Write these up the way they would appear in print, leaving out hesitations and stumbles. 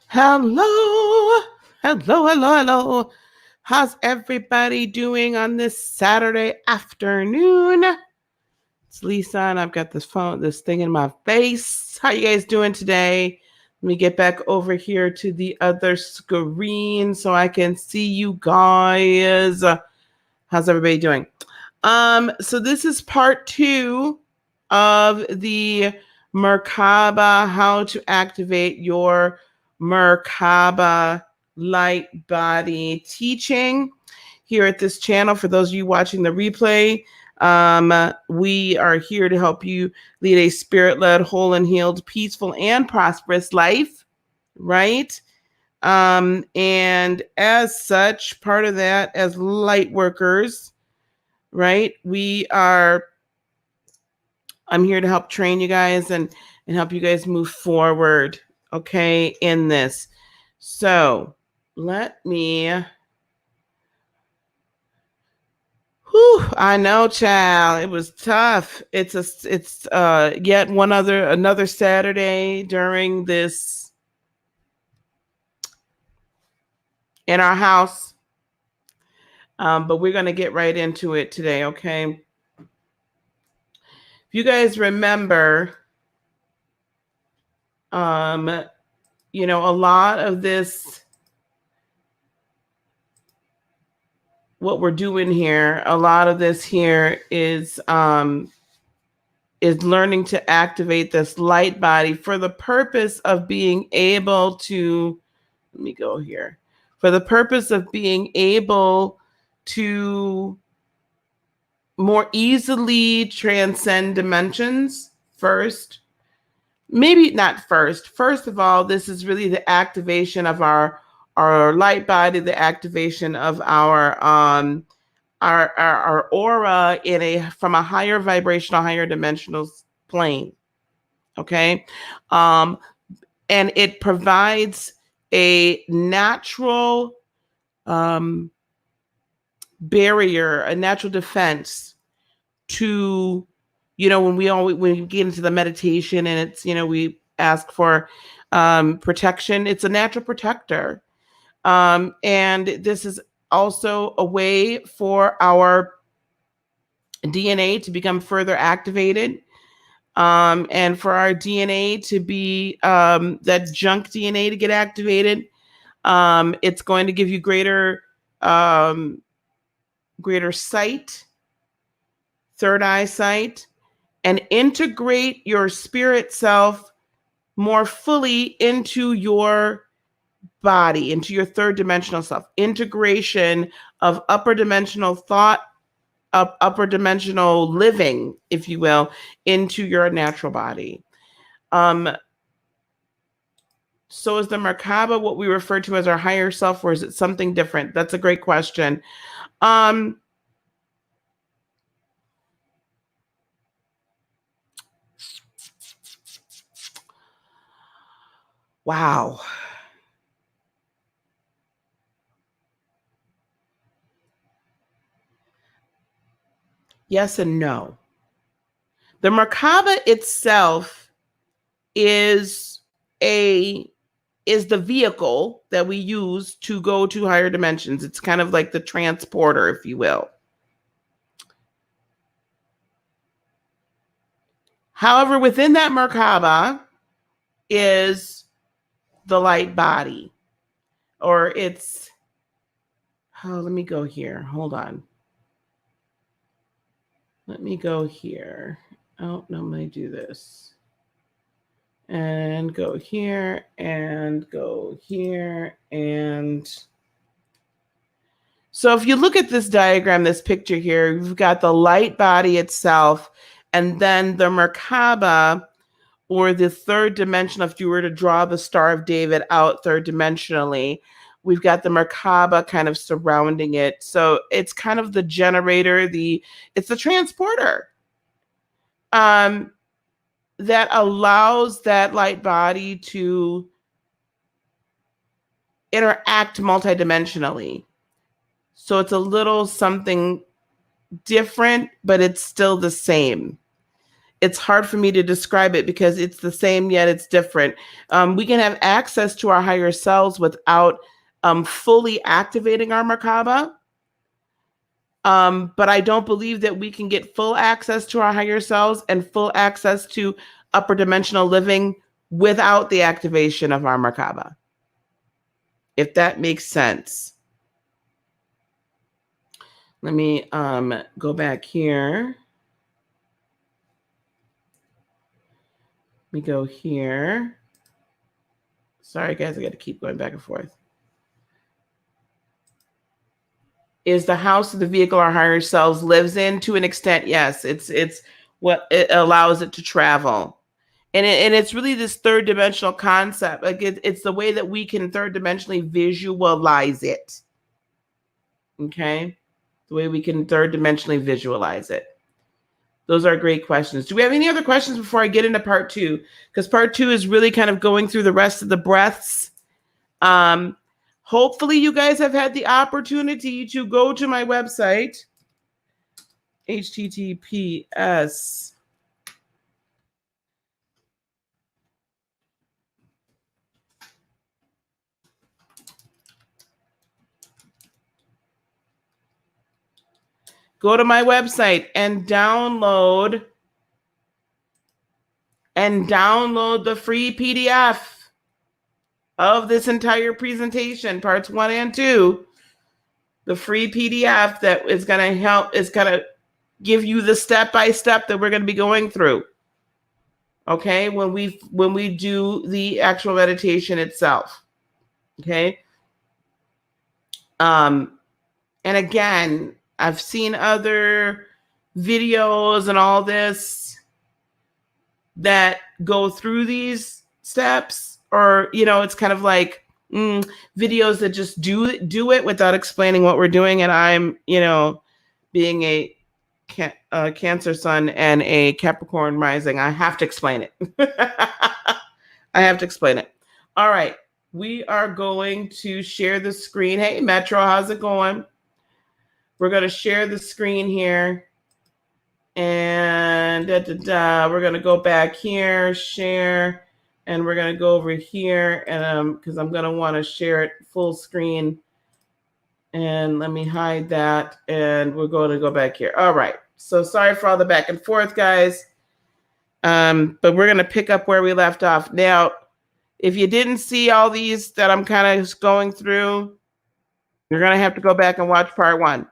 Hello, hello. How's everybody doing on this Saturday afternoon? It's Lisa, and I've got this thing in my face. How you guys doing today? Let me get back over here to the other screen so I can see you guys. How's everybody doing? So this is part 2 of the Merkaba, how to activate your Merkaba light body teaching here at this channel. For those of you watching the replay, we are here to help you lead a spirit-led, whole and healed, peaceful and prosperous life, right? And as such, part of that, as light workers, right, I'm here to help train you guys and help you guys move forward, okay, in this. So let me, I know, child, it was tough. It's yet another Saturday during this in our house. But we're going to get right into it today, okay? If you guys remember, a lot of this, what we're doing here, a lot of this here is learning to activate this light body for the purpose of being able to, let me go here, for the purpose of being able to more easily transcend dimensions first. Maybe not first. First of all, this is really the activation of our light body, the activation of our aura from a higher vibrational, higher dimensional plane. Okay. And it provides a natural barrier, a natural defense to, when we get into the meditation and it's, we ask for protection, it's a natural protector. And this is also a way for our DNA to become further activated, and for our DNA to be, that junk DNA to get activated. It's going to give you greater sight, third eye sight, and integrate your spirit self more fully into your body, into your third dimensional self. Integration of upper dimensional thought, upper dimensional living, if you will, into your natural body. So is the Merkaba what we refer to as our higher self, or is it something different? That's a great question. Wow. Yes and no. The Merkaba itself is the vehicle that we use to go to higher dimensions. It's kind of like the transporter, if you will. However, within that Merkaba is the light body, or it's, let me go here. Hold on. Let me go here. Oh, no, let me do this. And go here, and go here, and... So if you look at this diagram, this picture here, you've got the light body itself, and then the Merkaba, or the third dimension. If you were to draw the Star of David out third dimensionally, we've got the Merkaba kind of surrounding it. So it's kind of the generator, it's the transporter that allows that light body to interact multidimensionally. So it's a little something different, but it's still the same. it's hard for me to describe it because it's the same yet it's different. We can have access to our higher selves without fully activating our Merkaba. But I don't believe that we can get full access to our higher selves and full access to upper dimensional living without the activation of our Merkaba. If that makes sense. Let me go back here. We go here. Sorry, guys, I got to keep going back and forth. Is the house of the vehicle our higher selves lives in? To an extent, yes. It's what it allows it to travel. And it's really this third dimensional concept. Like it's the way that we can third dimensionally visualize it. Okay? The way we can third dimensionally visualize it. Those are great questions. Do we have any other questions before I get into part 2? Because part 2 is really kind of going through the rest of the breaths. Hopefully you guys have had the opportunity to go to my website, https go to my website and download the free PDF of this entire presentation, parts 1 and 2. The free PDF that is going to help, is going to give you the step-by-step that we're going to be going through. Okay, when we do the actual meditation itself. Okay. And again, I've seen other videos and all this that go through these steps, or it's kind of like videos that just do it without explaining what we're doing. And I'm being a Cancer sun and a Capricorn rising, I have to explain it. I have to explain it. All right, we are going to share the screen. Hey Metro, how's it going? We're going to share the screen here. And we're going to go back here, share, and we're going to go over here, and because I'm going to want to share it full screen. And let me hide that, and we're going to go back here. All right. So sorry for all the back and forth, guys. But we're going to pick up where we left off. Now, if you didn't see all these that I'm kind of going through, you're going to have to go back and watch part 1.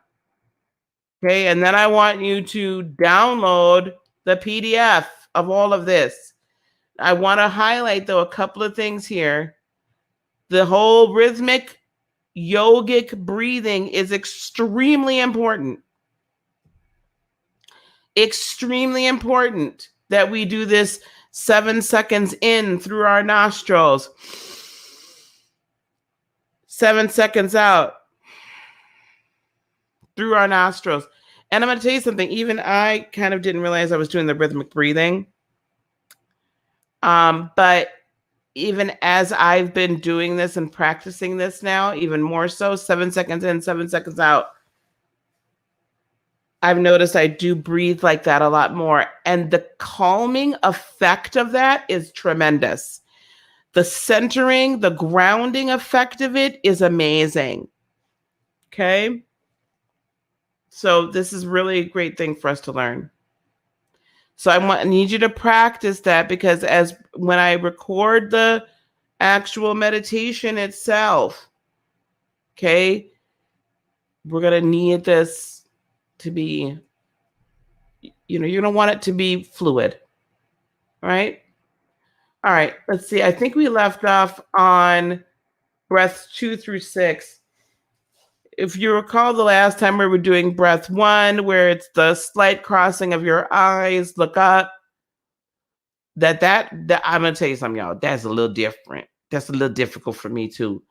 Okay, and then I want you to download the PDF of all of this. I want to highlight, though, a couple of things here. The whole rhythmic yogic breathing is extremely important. Extremely important that we do this 7 seconds in through our nostrils, 7 seconds out through our nostrils. And I'm going to tell you something. Even I kind of didn't realize I was doing the rhythmic breathing. But even as I've been doing this and practicing this now, even more so, 7 seconds in, 7 seconds out, I've noticed I do breathe like that a lot more. And the calming effect of that is tremendous. The centering, the grounding effect of it is amazing. Okay? So this is really a great thing for us to learn. So I need you to practice that, because when I record the actual meditation itself, okay, we're going to need this to be, you're going to want it to be fluid, right? All right, let's see. I think we left off on breaths 2 through 6. If you recall, the last time we were doing breath 1, where it's the slight crossing of your eyes, look up. That I'm gonna tell you something, y'all. That's a little different. That's a little difficult for me too.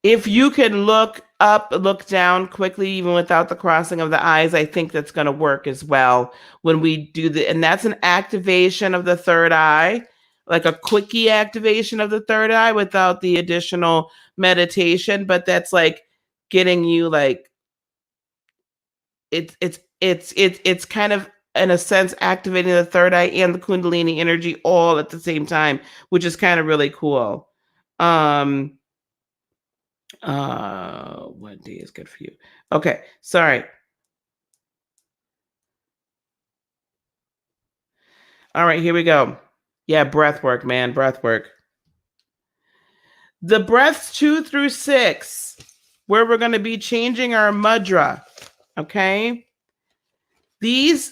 If you can look up, look down quickly, even without the crossing of the eyes, I think that's going to work as well when we do and that's an activation of the third eye, like a quickie activation of the third eye without the additional meditation, but that's like getting you like it's kind of, in a sense, activating the third eye and the Kundalini energy all at the same time, which is kind of really cool. What day is good for you? Okay, sorry. All right, here we go. Yeah, breath work, man, breath work. The breaths 2 through 6, where we're going to be changing our mudra. Okay. These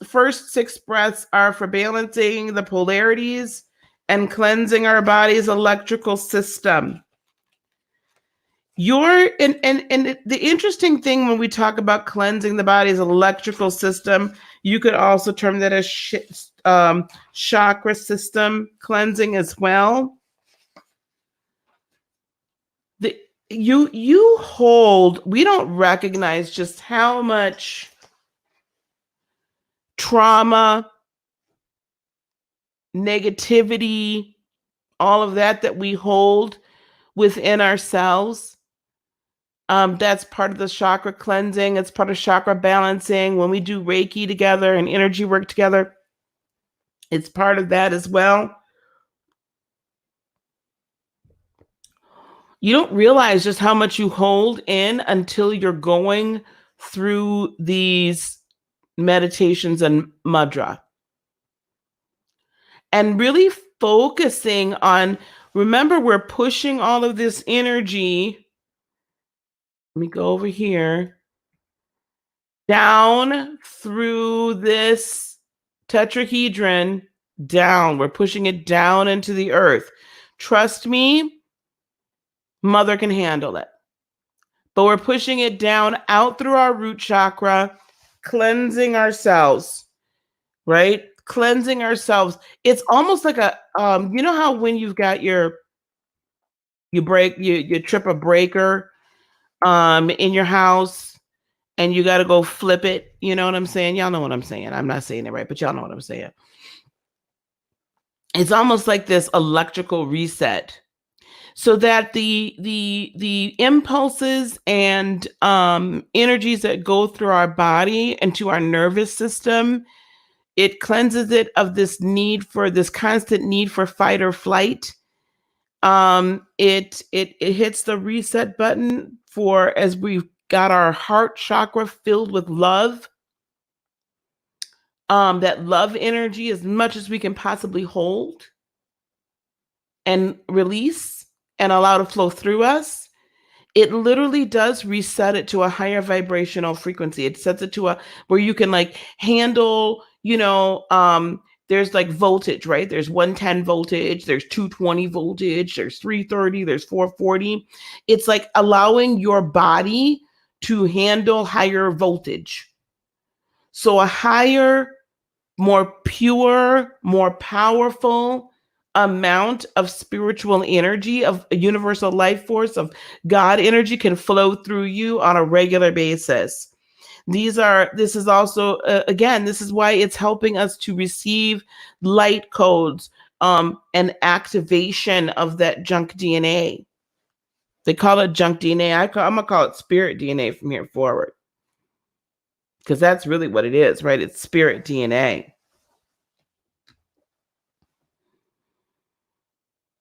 first six breaths are for balancing the polarities and cleansing our body's electrical system. And the interesting thing when we talk about cleansing the body's electrical system, you could also term that as chakra system cleansing as well. You hold, we don't recognize just how much trauma, negativity, all of that we hold within ourselves. That's part of the chakra cleansing. It's part of chakra balancing. When we do Reiki together and energy work together, it's part of that as well. You don't realize just how much you hold in until you're going through these meditations and mudra. And really focusing on, remember, we're pushing all of this energy. Let me go over here. Down through this tetrahedron, down. We're pushing it down into the earth. Trust me, Mother can handle it. But we're pushing it down out through our root chakra, cleansing ourselves, right? Cleansing ourselves. It's almost like a, you know how when you've got you trip a breaker in your house and you got to go flip it. You know what I'm saying? Y'all know what I'm saying. I'm not saying it right, but y'all know what I'm saying. It's almost like this electrical reset, so that the impulses and energies that go through our body and to our nervous system, it cleanses it of this constant need for fight or flight. It hits the reset button for, as we've got our heart chakra filled with love. That love energy, as much as we can possibly hold and release and allow to flow through us, it literally does reset it to a higher vibrational frequency. It sets it to where you can like handle, there's like voltage, right? There's 110 voltage, there's 220 voltage, there's 330, there's 440. It's like allowing your body to handle higher voltage. So a higher, more pure, more powerful amount of spiritual energy, of a universal life force, of God energy can flow through you on a regular basis. This is also, again, this is why it's helping us to receive light codes and activation of that junk DNA. They call it junk DNA. I'm going to call it spirit DNA from here forward, because that's really what it is, right? It's spirit DNA.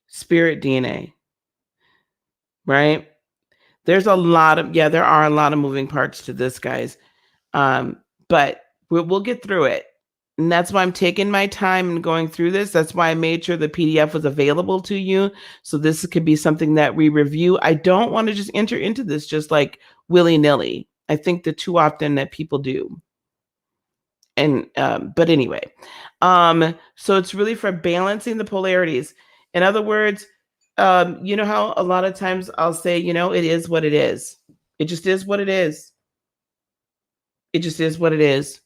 Spirit DNA, right? There are a lot of moving parts to this, guys. But we'll get through it. And that's why I'm taking my time and going through this. That's why I made sure the PDF was available to you. So this could be something that we review. I don't want to just enter into this just like willy-nilly. I think that too often that people do. And but anyway, so it's really for balancing the polarities. In other words, you know how a lot of times I'll say, it is what it is. It just is what it is. It just is what it is.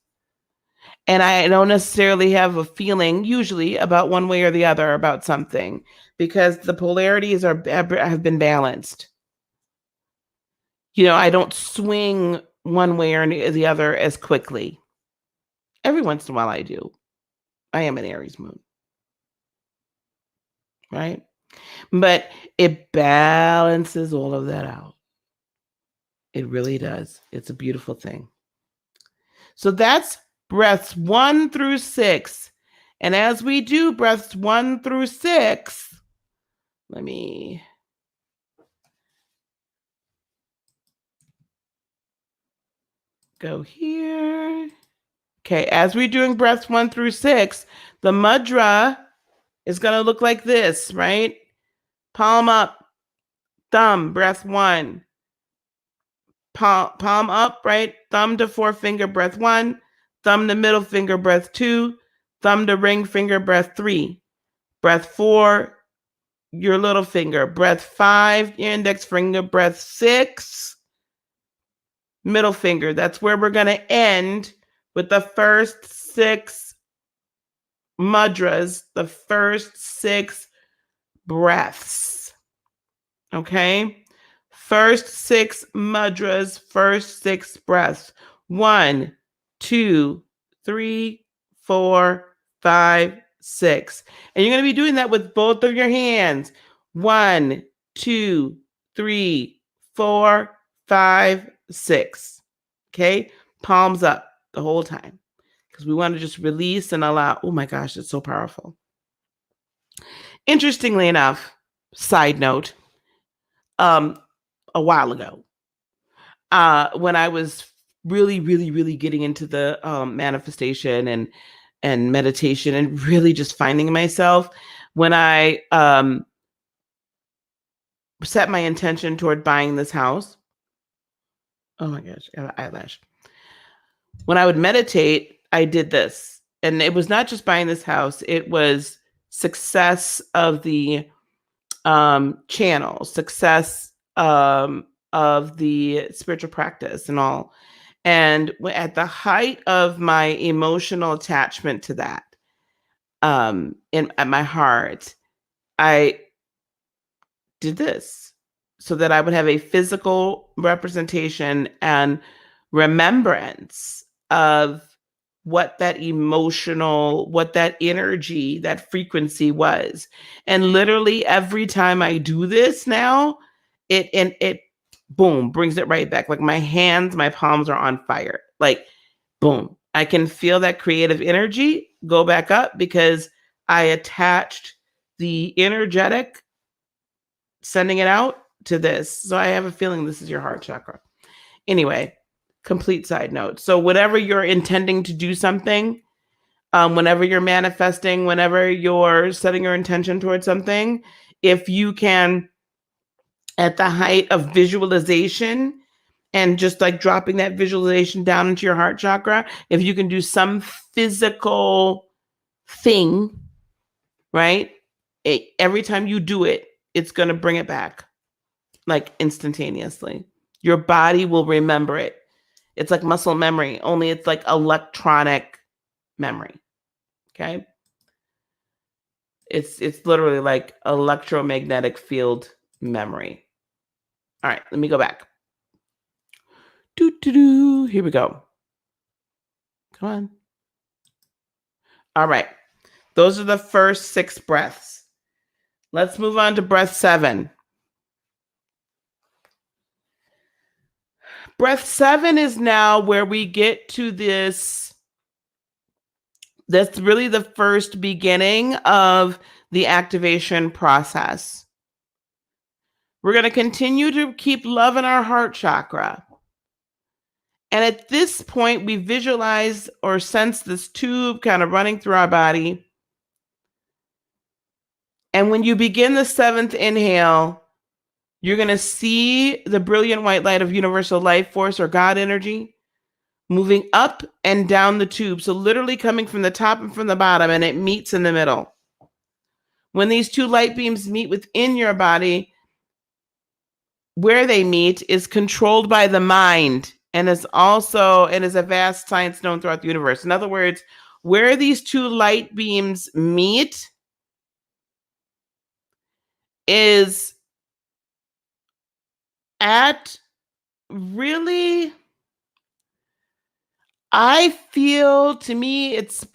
And I don't necessarily have a feeling usually about one way or the other about something, because the polarities have been balanced. I don't swing one way or the other as quickly. Every once in a while I do. I am an Aries moon. Right? But it balances all of that out. It really does. It's a beautiful thing. So that's breaths 1 through 6. And as we do breaths 1 through 6, let me go here. Okay, as we're doing breaths 1 through 6, the mudra is going to look like this, right? Palm up, thumb, breath 1. Palm up, right? Thumb to forefinger, breath 1. Thumb to middle finger, breath 2. Thumb to ring finger, breath 3. Breath 4, your little finger. Breath 5, your index finger. Breath 6, middle finger. That's where we're going to end with the first 6 mudras, the first 6 breaths. Okay? First 6 mudras, first 6 breaths. 1, 2, 3, 4, 5, 6. And you're going to be doing that with both of your hands. 1, 2, 3, 4, 5, 6. Okay? Palms up the whole time. Because we want to just release and allow. Oh my gosh, it's so powerful. Interestingly enough, side note, a while ago, when I was really getting into the manifestation and meditation and really just finding myself, when I set my intention toward buying this house. Oh my gosh, I got an eyelash. When I would meditate, I did this. And it was not just buying this house, it was success of the channel, success of the spiritual practice and all. And at the height of my emotional attachment to that, at my heart, I did this so that I would have a physical representation and remembrance of what that emotional, what that energy, that frequency was. And literally every time I do this now, it boom, brings it right back. Like my hands, my palms are on fire. Like boom, I can feel that creative energy go back up because I attached the energetic sending it out to this. So I have a feeling this is your heart chakra. Anyway, complete side note. So whenever you're intending to do something, whenever you're manifesting, whenever you're setting your intention towards something, if you can, at the height of visualization and just like dropping that visualization down into your heart chakra, if you can do some physical thing, right? Every time you do it, it's going to bring it back like instantaneously. Your body will remember it. It's like muscle memory, only it's like electronic memory. Okay? It's literally like electromagnetic field memory. All right, let me go back. Here we go. Come on. All right. Those are the first 6 breaths. Let's move on to breath 7. Breath 7 is now where we get to this. That's really the first beginning of the activation process. We're going to continue to keep love in our heart chakra. And at this point, we visualize or sense this tube kind of running through our body. And when you begin the 7th inhale, you're going to see the brilliant white light of universal life force or God energy moving up and down the tube. So literally coming from the top and from the bottom, and it meets in the middle. When these 2 light beams meet within your body, where they meet is controlled by the mind and is a vast science known throughout the universe. In other words, where these 2 light beams meet is at really, I feel, to me, it's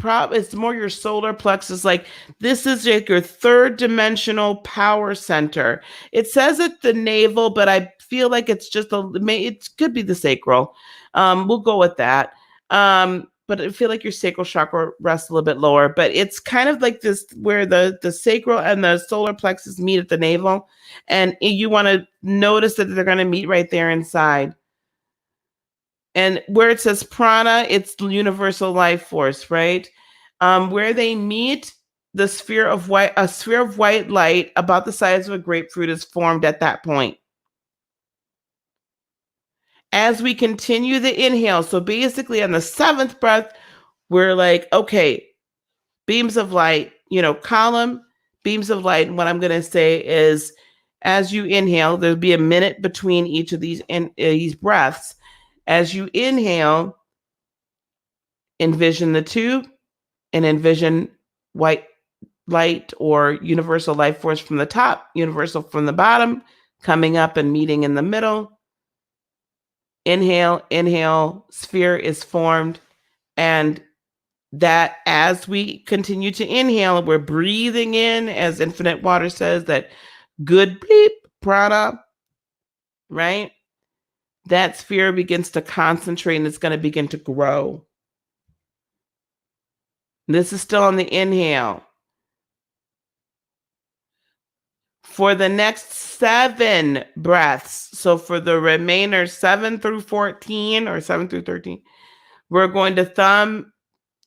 more your solar plexus. Like this is like your 3rd dimensional power center. It says it's the navel, but I feel like it's just it could be the sacral. We'll go with that. But I feel like your sacral chakra rests a little bit lower, but it's kind of like this where the sacral and the solar plexus meet at the navel, and you want to notice that they're going to meet right there inside. And where it says prana, it's universal life force, right? Where they meet, a sphere of white light about the size of a grapefruit is formed at that point. As we continue the inhale, so basically on the 7th breath, we're like, okay, beams of light, column, beams of light. And what I'm going to say is, as you inhale, there'll be a minute between each of these breaths. As you inhale, envision the tube and envision white light or universal life force from the top, universal from the bottom, coming up and meeting in the middle. Inhale, sphere is formed. And that as we continue to inhale, we're breathing in, as Infinite Water says, that good bleep, prana, right? That sphere begins to concentrate and it's going to begin to grow. This is still on the inhale. For the next 7 breaths, so for the remainder 7 through 14 or 7 through 13, we're going to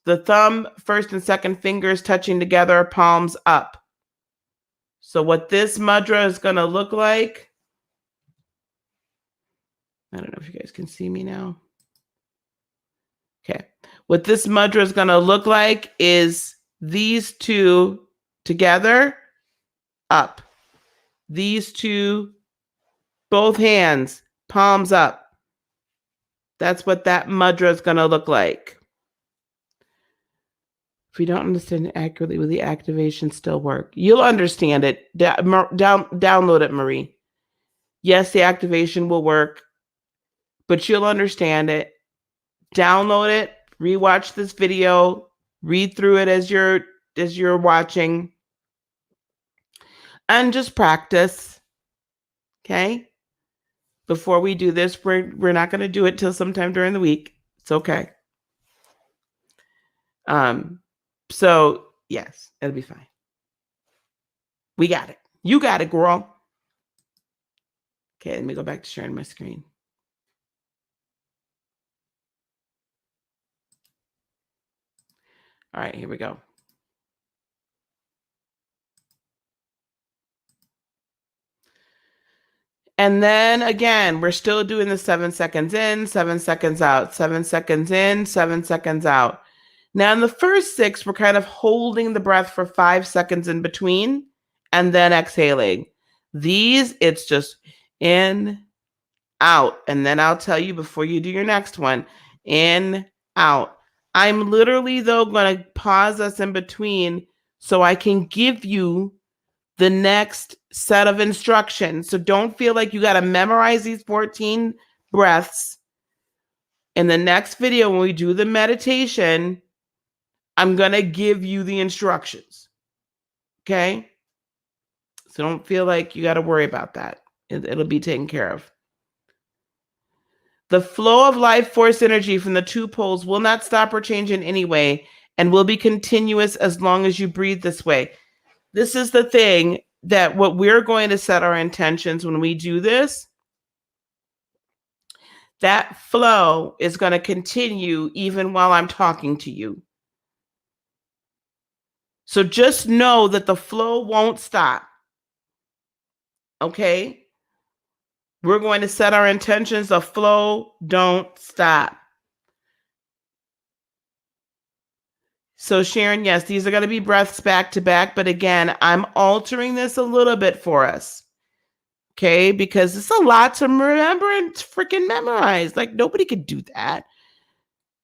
the thumb, first and second fingers touching together, palms up. So what this mudra is going to look like, I don't know if you guys can see me now. Okay. What this mudra is going to look like is these two together, up. These two, both hands, palms up. That's what that mudra is going to look like. If you don't understand it accurately, will the activation still work? You'll understand it. Download it, Marie. Yes, the activation will work, but you'll understand it. Download it, rewatch this video, read through it as you're watching, and just practice. Okay? Before we do this, we're not going to do it till sometime during the week. It's okay. So yes, it'll be fine. We got it. You got it, girl. Okay, let me go back to sharing my screen. All right, here we go. And then again, we're still doing the 7 seconds in, 7 seconds out, 7 seconds in, 7 seconds out. Now in the first 6, we're kind of holding the breath for 5 seconds in between and then exhaling. These, it's just in, out. And then I'll tell you before you do your next one, in, out. I'm literally, though, going to pause us in between so I can give you the next set of instructions. So don't feel like you got to memorize these 14 breaths. In the next video, when we do the meditation, I'm going to give you the instructions. Okay? So don't feel like you got to worry about that. It'll be taken care of. The flow of life force energy from the 2 poles will not stop or change in any way and will be continuous as long as you breathe this way. This is the thing that what we're going to set our intentions when we do this, that flow is going to continue even while I'm talking to you. So just know that the flow won't stop. Okay? We're going to set our intentions. The flow don't stop. So Sharon, yes, these are going to be breaths back to back. But again, I'm altering this a little bit for us. Okay? Because it's a lot to remember and freaking memorize. Like nobody could do that.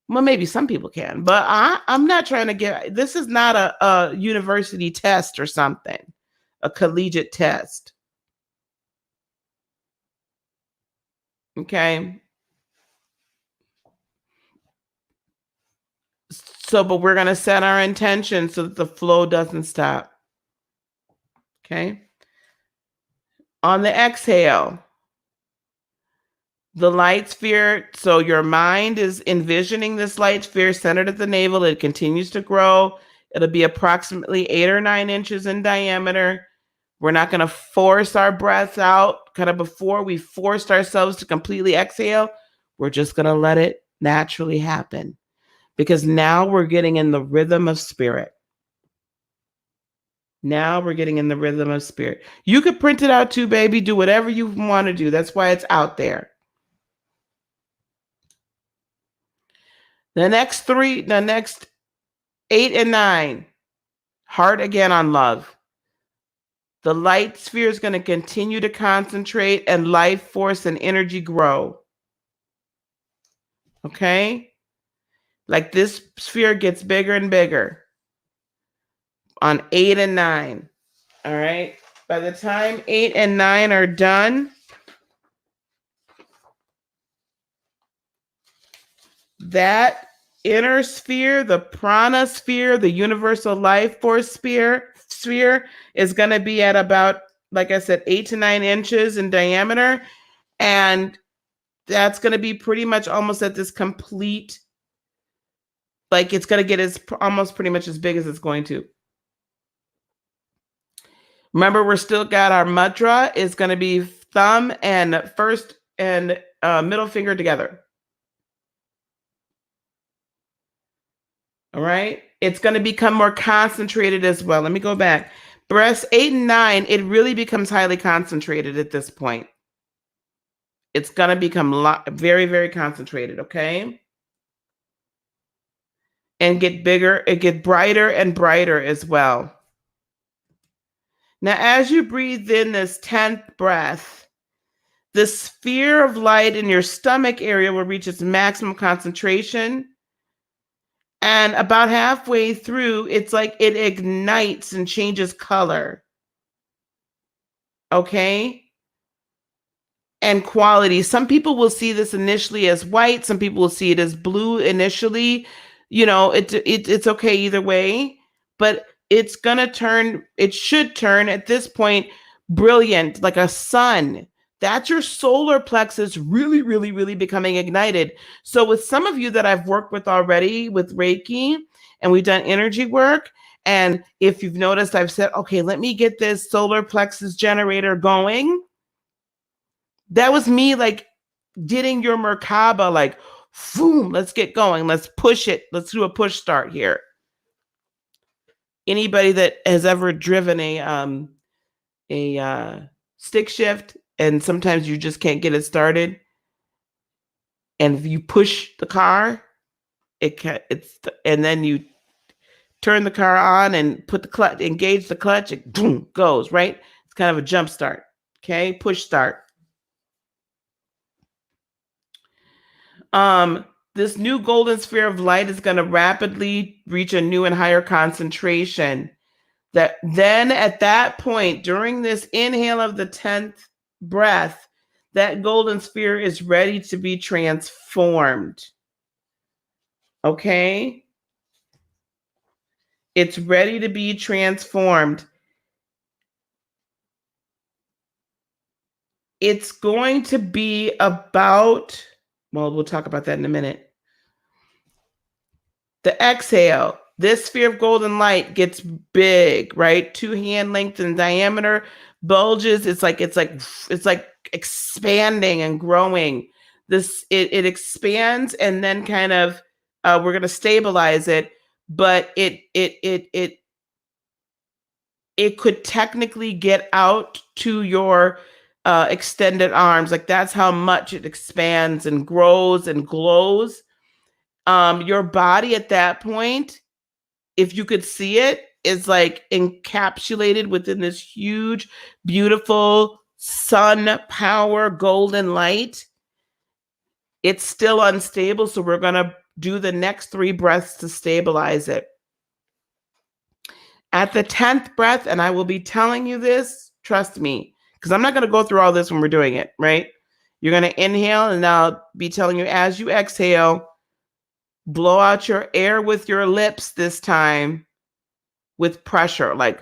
Well, maybe some people can, but I'm not trying to get, this is not a university test or something, a collegiate test. Okay. So, but we're going to set our intention so that the flow doesn't stop. Okay. On the exhale, The light sphere, so your mind is envisioning this light sphere centered at the navel. It continues to grow. It'll be approximately 8 or 9 inches in diameter. We're not going to force our breaths out kind of before we forced ourselves to completely exhale. We're just going to let it naturally happen, because now we're getting in the rhythm of spirit. Now we're getting in the rhythm of spirit. You could print it out too, baby. Do whatever you want to do. That's why it's out there. The next 8 and 9, heart again on love. The light sphere is going to continue to concentrate and life force and energy grow. Okay? Like this sphere gets bigger and bigger on 8 and 9. All right? By the time 8 and 9 are done, that inner sphere, the prana sphere, the universal life force sphere is going to be at about, like I said, 8 to 9 inches in diameter. And that's going to be pretty much almost at this complete, like it's going to get almost pretty much as big as it's going to. Remember, we're still got our mudra is going to be thumb and first and middle finger together. All right. It's going to become more concentrated as well. Let me go back. Breaths 8 and 9, it really becomes highly concentrated at this point. It's going to become very, very concentrated. Okay. And get bigger. It get brighter and brighter as well. Now, as you breathe in this 10th breath, the sphere of light in your stomach area will reach its maximum concentration. And about halfway through, it's like it ignites and changes color. Okay? And quality. Some people will see this initially as white. Some people will see it as blue initially. You know, it's okay either way. But it's going to turn, it should turn at this point, brilliant, like a sun. That's your solar plexus really, really, really becoming ignited. So with some of you that I've worked with already with Reiki, and we've done energy work, and if you've noticed, I've said, okay, let me get this solar plexus generator going. That was me like getting your Merkaba, like, boom, let's get going. Let's push it. Let's do a push start here. Anybody that has ever driven a stick shift, and sometimes you just can't get it started, and if you push the car, and then you turn the car on and put the clutch, engage the clutch, it boom, goes, right? It's kind of a jump start. Okay, push start. This new golden sphere of light is going to rapidly reach a new and higher concentration. That then at that point, during this inhale of the 10th breath, that golden sphere is ready to be transformed. Okay? It's ready to be transformed. It's going to be about, well, we'll talk about that in a minute. The exhale, this sphere of golden light gets big, right? 2 hand lengths in diameter, bulges. It's like expanding and growing. It expands, and then kind of we're gonna stabilize it, but it could technically get out to your extended arms. Like that's how much it expands and grows and glows. Your body at that point, if you could see it, is like encapsulated within this huge, beautiful sun power golden light. It's still unstable, so we're going to do the next 3 breaths to stabilize it. At the 10th breath, and I will be telling you this, trust me, because I'm not going to go through all this when we're doing it, right? You're going to inhale, and I'll be telling you as you exhale, blow out your air with your lips this time with pressure, like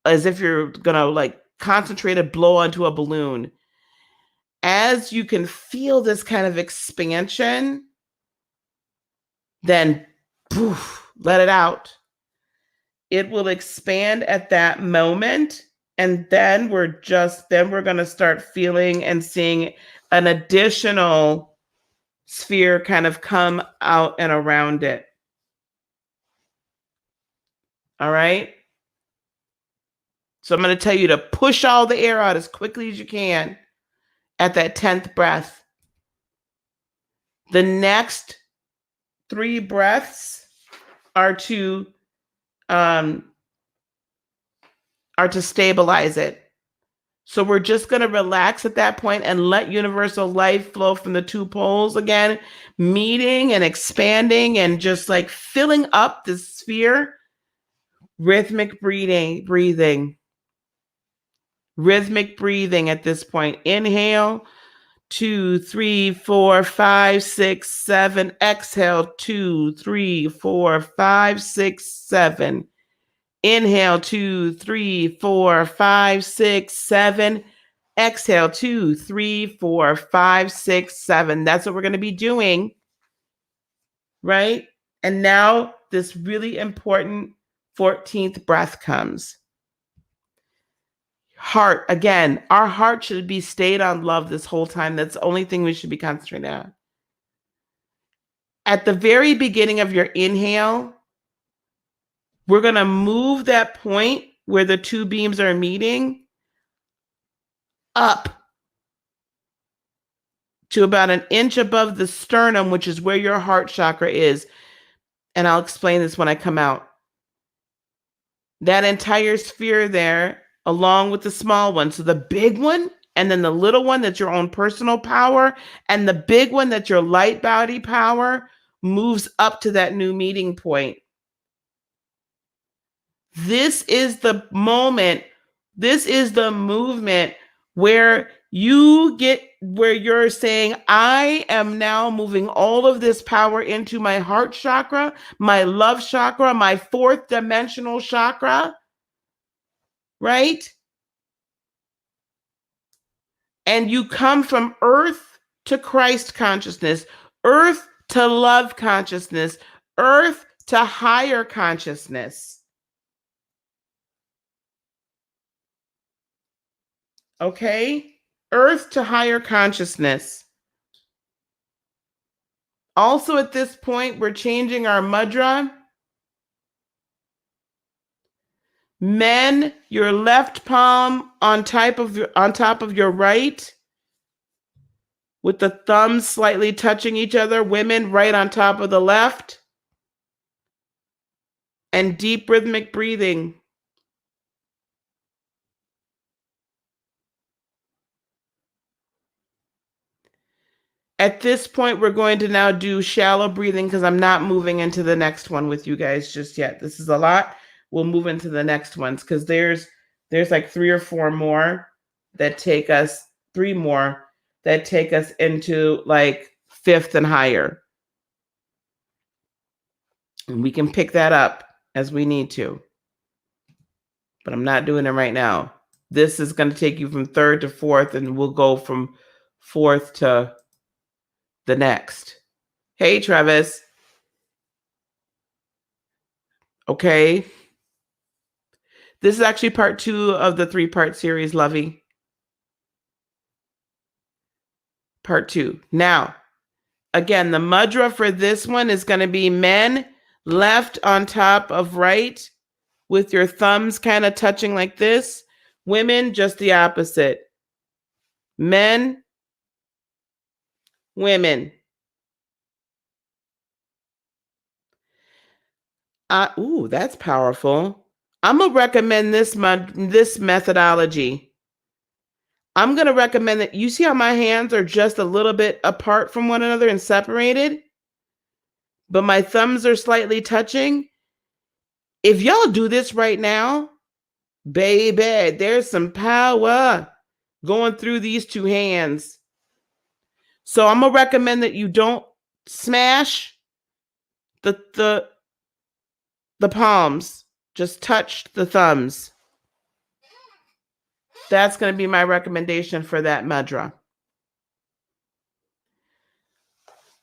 as if you're going to like concentrate a blow onto a balloon. as you can feel this kind of expansion, then poof, let it out. It will expand at that moment. And then we're going to start feeling and seeing an additional sphere kind of come out and around it. All right. So I'm going to tell you to push all the air out as quickly as you can at that 10th breath. The next 3 breaths are to stabilize it. So we're just going to relax at that point and let universal life flow from the 2 poles again, meeting and expanding and just like filling up the sphere. Rhythmic breathing. Rhythmic breathing at this point. Inhale, 2, 3, 4, 5, 6, 7. Exhale, 2, 3, 4, 5, 6, 7. Inhale, 2, 3, 4, 5, 6, 7. Exhale, 2, 3, 4, 5, 6, 7. That's what we're going to be doing, right? And now this really important 14th breath comes. Heart, again, our heart should be stayed on love this whole time. That's the only thing we should be concentrating on. At the very beginning of your inhale, we're going to move that point where the 2 beams are meeting up to about an inch above the sternum, which is where your heart chakra is. And I'll explain this when I come out. That entire sphere there, along with the small one. So the big one, and then the little one that's your own personal power, and the big one that's your light body power, moves up to that new meeting point. This is the moment, this is the movement where you're saying, I am now moving all of this power into my heart chakra, my love chakra, my 4th dimensional chakra, right? And you come from earth to Christ consciousness, earth to love consciousness, earth to higher consciousness. Okay? Earth to higher consciousness. Also at this point, we're changing our mudra. Men, your left palm on top of your right, with the thumbs slightly touching each other. Women, right on top of the left. And deep rhythmic breathing. At this point, we're going to now do shallow breathing because I'm not moving into the next one with you guys just yet. This is a lot. We'll move into the next ones because there's like 3 or 4 more that take us, 3 more that take us into like 5th and higher. And we can pick that up as we need to. But I'm not doing it right now. This is going to take you from 3rd to 4th, and we'll go from 4th to the next. Hey, Travis. Okay. This is actually part 2 of the 3-part series, Lovey. Part 2. Now, again, the mudra for this one is going to be men, left on top of right, with your thumbs kind of touching like this. Women, just the opposite. Men, women. Ooh, that's powerful. I'm going to recommend this methodology. I'm going to recommend that you see how my hands are just a little bit apart from one another and separated, but my thumbs are slightly touching. If y'all do this right now, baby, there's some power going through these 2 hands. So I'm going to recommend that you don't smash the palms. Just touch the thumbs. That's going to be my recommendation for that mudra.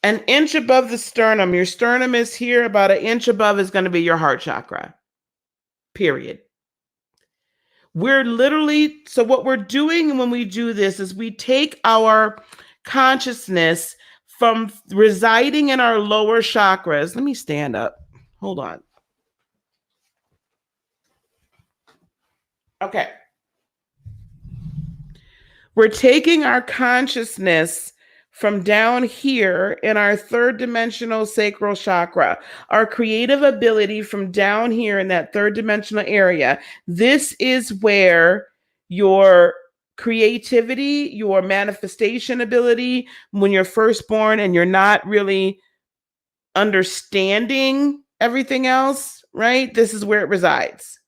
An inch above the sternum. Your sternum is here. About an inch above is going to be your heart chakra. Period. We're literally, so what we're doing when we do this is we take our consciousness from residing in our lower chakras. Let me stand up. Hold on. Okay. We're taking our consciousness from down here in our third dimensional sacral chakra, our creative ability from down here in that third dimensional area. This is where your creativity, your manifestation ability, when you're first born and you're not really understanding everything else, right? This is where it resides.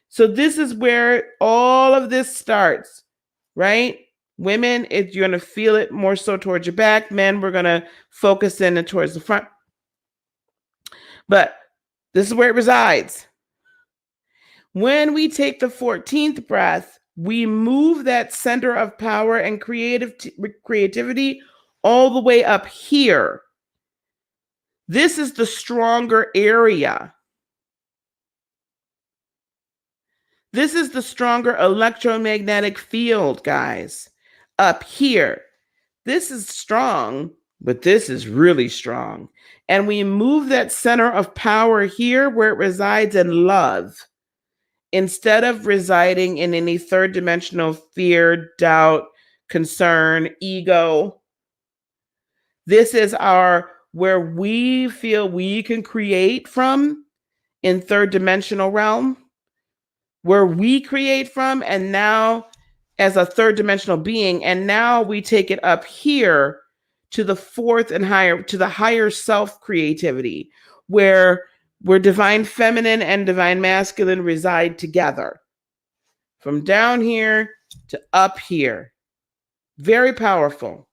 So this is where all of this starts, right? Women, you're going to feel it more so towards your back. Men, we're going to focus in and towards the front. But this is where it resides. When we take the 14th breath, we move that center of power and creativity all the way up here. This is the stronger area. This is the stronger electromagnetic field, guys, up here. This is strong, but this is really strong. And we move that center of power here where it resides in love, instead of residing in any third dimensional fear, doubt, concern, ego. This is where we feel we can create from in third dimensional realm, where we create from, and now as a third dimensional being, and now we take it up here to the fourth and higher, to the higher self creativity, where divine feminine and divine masculine reside together, from down here to up here. Very powerful.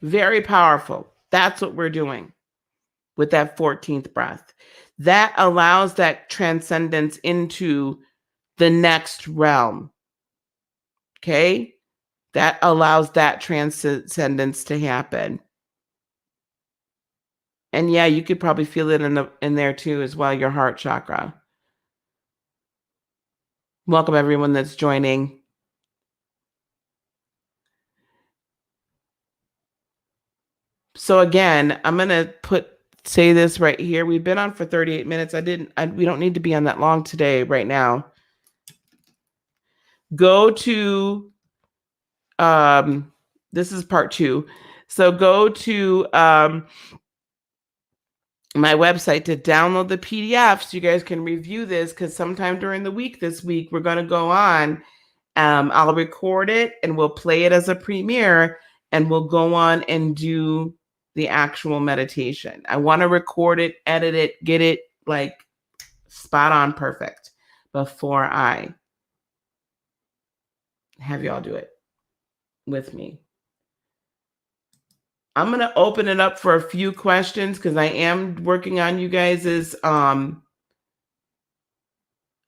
Very powerful. That's what we're doing with that 14th breath. That allows that transcendence into the next realm. Okay? That allows that transcendence to happen. And yeah, you could probably feel it in there too as well, your heart chakra. Welcome everyone that's joining. So again, I'm going to say this right here. We've been on for 38 minutes. We don't need to be on that long today right now. Go to, this is part 2. So go to my website to download the PDF so you guys can review this, because sometime during the week this week, we're going to go on. I'll record it and we'll play it as a premiere, and we'll go on and do the actual meditation. I want to record it, edit it, get it like spot on perfect before I have y'all do it with me. I'm going to open it up for a few questions because I am working on you guys's, I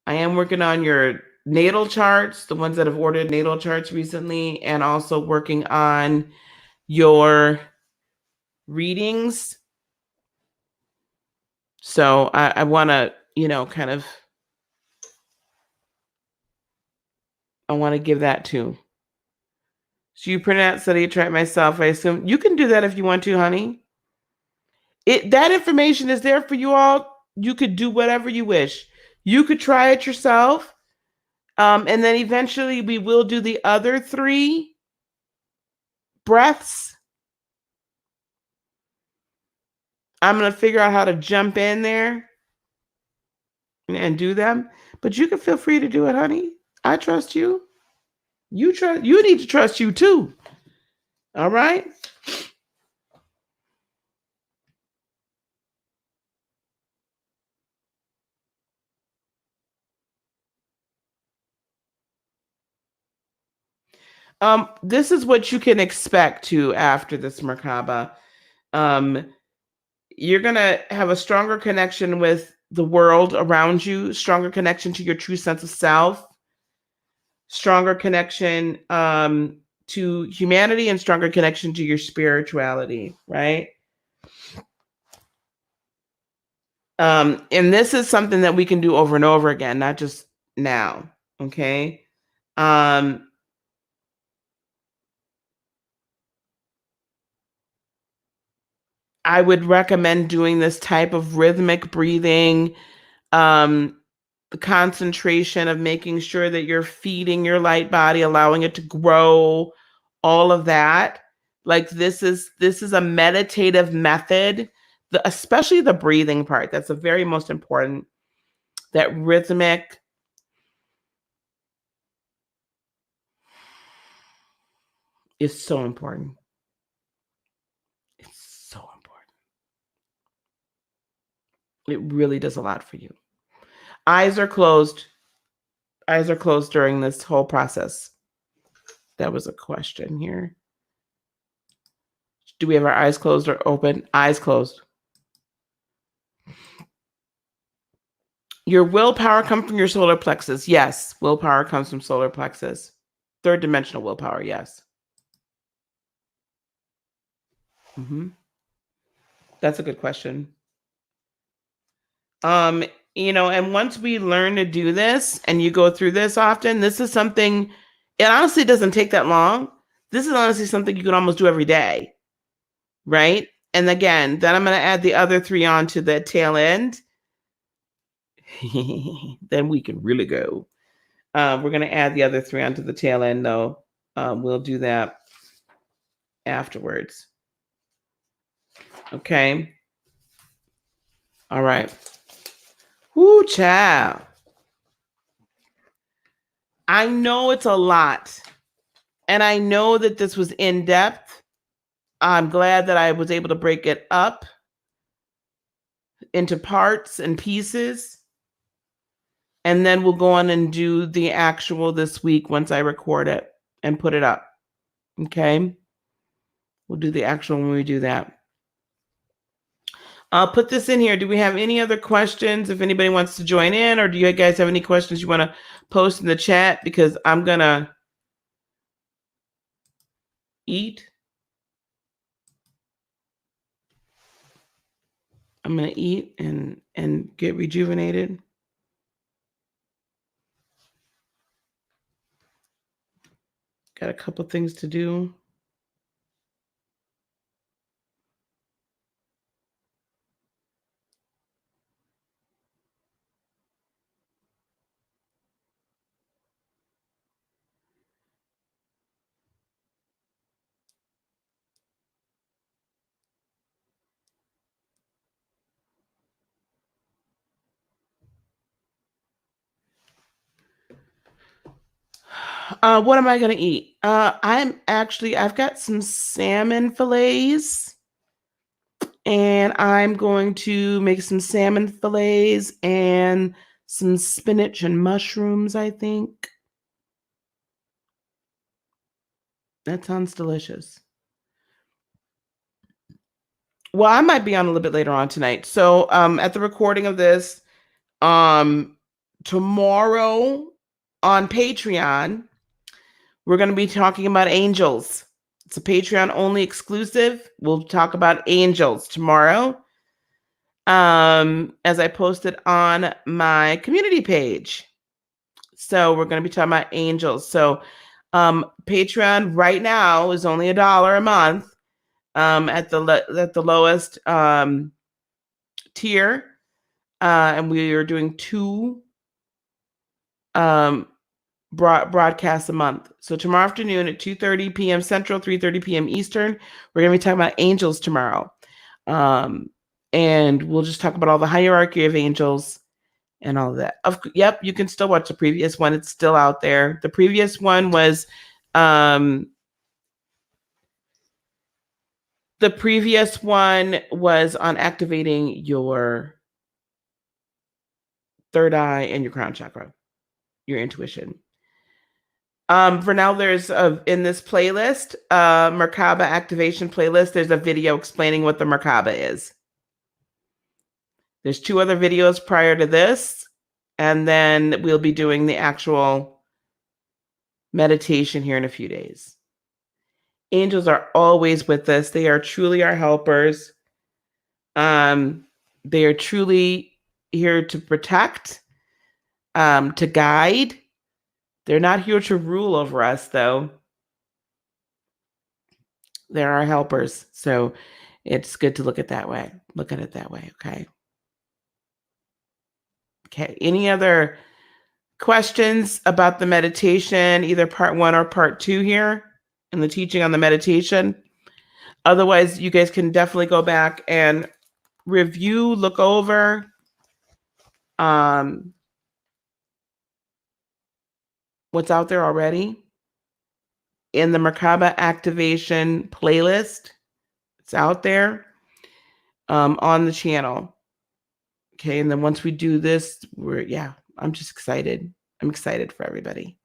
am working on your natal charts, the ones that have ordered natal charts recently, and also working on your readings. So I want to, I want to give that too. So you print out, study, try it myself. I assume you can do that if you want to, honey. That information is there for you all. You could do whatever you wish. You could try it yourself. And then eventually we will do the other 3 breaths. I'm going to figure out how to jump in there and do them. But you can feel free to do it, honey. I trust you. You need to trust you too. All right. This is what you can expect to after this Merkaba. You're going to have a stronger connection with the world around you, stronger connection to your true sense of self, stronger connection to humanity and stronger connection to your spirituality, right? And this is something that we can do over and over again, not just now. Okay. I would recommend doing this type of rhythmic breathing, the concentration of making sure that you're feeding your light body, allowing it to grow, all of that. Like this is a meditative method, especially the breathing part. That's the very most important. That rhythmic is so important. It's so important. It really does a lot for you. Eyes are closed. Eyes are closed during this whole process. That was a question here. Do we have our eyes closed or open? Eyes closed. Your willpower comes from your solar plexus. Yes, willpower comes from solar plexus. Third dimensional willpower, yes. That's a good question. And once we learn to do this and you go through this often, this is something, it honestly doesn't take that long. This is honestly something you can almost do every day, right? And again, then I'm going to add the other 3 on to the tail end. Then we can really go. We're going to add the other 3 onto the tail end, though. We'll do that afterwards. Okay. All right. Woo, child. I know it's a lot. And I know that this was in depth. I'm glad that I was able to break it up into parts and pieces. And then we'll go on and do the actual this week once I record it and put it up. Okay. We'll do the actual when we do that. I'll put this in here. Do we have any other questions? If anybody wants to join in, or do you guys have any questions you want to post in the chat? Because I'm going to eat. I'm going to eat and get rejuvenated. Got a couple things to do. What am I going to eat? I've got some salmon fillets, and I'm going to make some salmon fillets and some spinach and mushrooms, I think. That sounds delicious. Well, I might be on a little bit later on tonight. So at the recording of this, tomorrow on Patreon, we're going to be talking about angels. It's a Patreon only exclusive. We'll talk about angels tomorrow. As I posted on my community page. So we're going to be talking about angels. So Patreon right now is only $1 a month at the lowest tier. And we are doing 2 broadcasts a month. So tomorrow afternoon at 2:30 p.m. Central, 3:30 p.m. Eastern, we're going to be talking about angels tomorrow. And we'll just talk about all the hierarchy of angels and all of that. Yep, you can still watch the previous one. It's still out there. The previous one was on activating your third eye and your crown chakra, your intuition. For now, there's in this playlist, Merkaba Activation playlist, there's a video explaining what the Merkaba is. There's 2 other videos prior to this, and then we'll be doing the actual meditation here in a few days. Angels are always with us. They are truly our helpers. They are truly here to protect, to guide. They're not here to rule over us, though. They're our helpers. So it's good to look at it that way. Okay. Okay. Any other questions about the meditation, either part 1 or part 2 here in the teaching on the meditation? Otherwise, you guys can definitely go back and review, look over. What's out there already in the Merkaba Activation playlist. It's out there on the channel. Okay, and then once we do this, I'm just excited. I'm excited for everybody.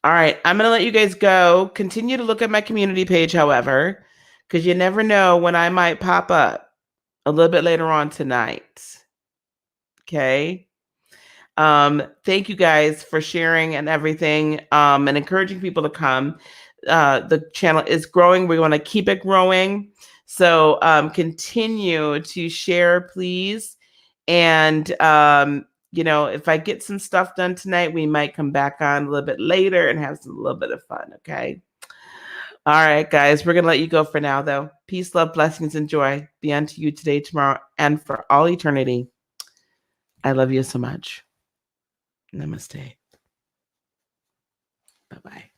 All right, I'm going to let you guys go. Continue to look at my community page, however, because you never know when I might pop up a little bit later on tonight. Okay. Thank you guys for sharing and everything, and encouraging people to come. The channel is growing. We want to keep it growing. So continue to share, please. And, if I get some stuff done tonight, we might come back on a little bit later and have a little bit of fun. Okay. All right, guys, we're going to let you go for now, though. Peace, love, blessings, and joy be unto you today, tomorrow, and for all eternity. I love you so much. Namaste. Bye-bye.